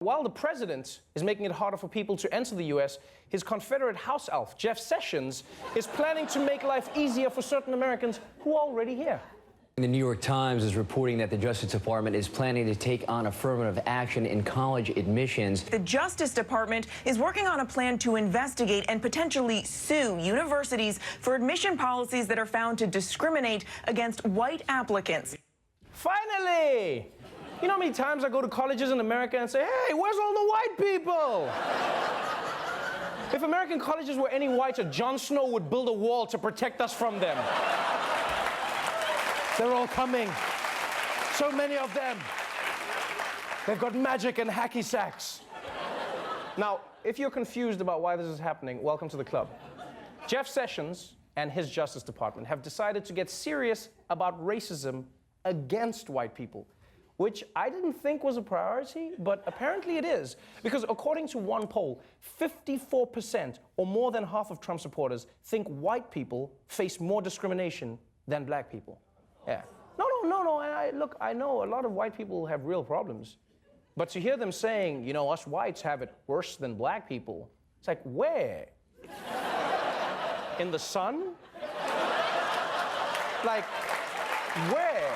While the president is making it harder for people to enter the U.S., his Confederate house elf, Jeff Sessions, is planning to make life easier for certain Americans who are already here. The New York Times is reporting that the Justice Department is planning to take on affirmative action in college admissions. The Justice Department is working on a plan to investigate and potentially sue universities for admission policies that are found to discriminate against white applicants. Finally! You know how many times I go to colleges in America and say, hey, where's all the white people? If American colleges were any whiter, Jon Snow would build a wall to protect us from them. They're all coming. So many of them. They've got magic and hacky sacks. Now, if you're confused about why this is happening, welcome to the club. Jeff Sessions and his Justice Department have decided to get serious about racism against white people, which I didn't think was a priority, but apparently it is. Because according to one poll, 54% or more than half of Trump supporters think white people face more discrimination than black people. Yeah. No. Look, I know a lot of white people have real problems. But to hear them saying, you know, us whites have it worse than black people, it's like, where? In the sun? Like, where?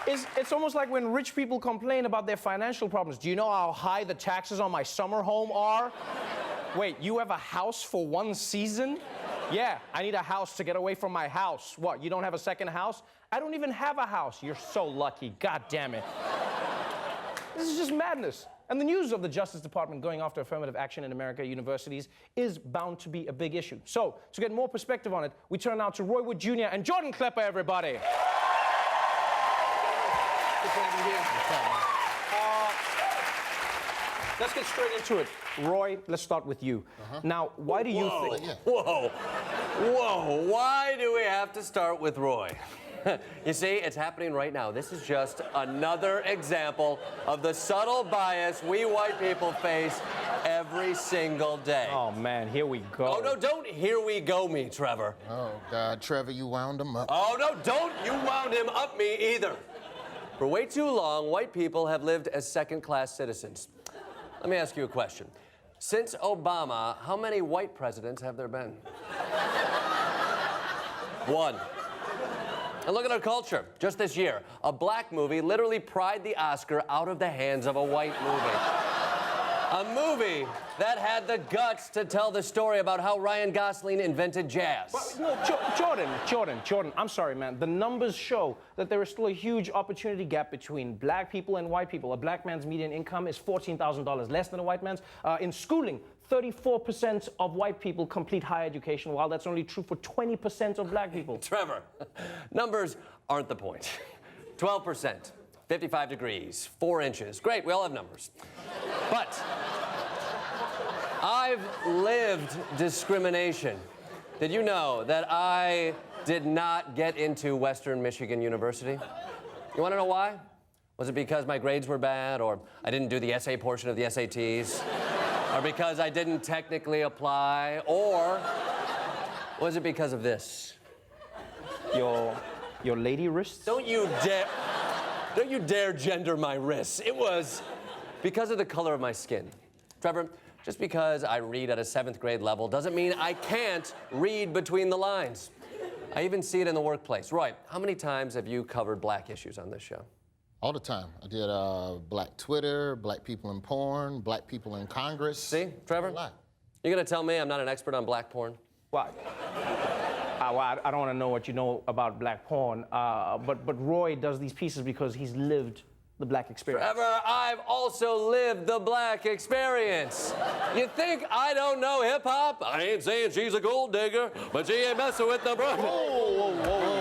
It's almost like when rich people complain about their financial problems. Do you know how high the taxes on my summer home are? Wait, you have a house for one season? Yeah, I need a house to get away from my house. What, you don't have a second house? I don't even have a house. You're so lucky. God damn it. This is just madness. And the news of the Justice Department going after affirmative action in America universities is bound to be a big issue. So, to get more perspective on it, we turn now to Roy Wood Jr. and Jordan Klepper, everybody. Let's get straight into it. Roy, let's start with you. Now, why do you think... Whoa, why do we have to start with Roy? You see, it's happening right now. This is just another example of the subtle bias we white people face every single day. Oh, man, here we go. Oh, no, don't here we go me, Trevor. Oh, God, Trevor, you wound him up. Oh, no, don't you wound him up me either. For way too long, white people have lived as second-class citizens. Let me ask you a question. Since Obama, how many white presidents have there been? One. And look at our culture. Just this year, a black movie literally pried the Oscar out of the hands of a white movie. A movie that had the guts to tell the story about how Ryan Gosling invented jazz. No, Jordan, I'm sorry, man. The numbers show that there is still a huge opportunity gap between black people and white people. A black man's median income is $14,000 less than a white man's. In schooling, 34% of white people complete higher education, while that's only true for 20% of black people. Trevor, numbers aren't the point. 12%, 55 degrees, 4 inches. Great, we all have numbers. But I've lived discrimination. Did you know that I did not get into Western Michigan University? You want to know why? Was it because my grades were bad, or I didn't do the essay portion of the SATs? Or because I didn't technically apply? Or was it because of this? Your lady wrists? Don't you dare gender my wrists. It was because of the color of my skin. Trevor, just because I read at a 7th grade level doesn't mean I can't read between the lines. I even see it in the workplace. Roy, how many times have you covered black issues on this show? All the time. I did black Twitter, black people in porn, black people in Congress. See, Trevor? A lot. You're gonna tell me I'm not an expert on black porn? Why? I don't want to know what you know about black porn, but Roy does these pieces because he's lived the black experience. Trevor, I've also lived the black experience. You think I don't know hip-hop? I ain't saying she's a gold digger, but she ain't messing with the brother. Whoa.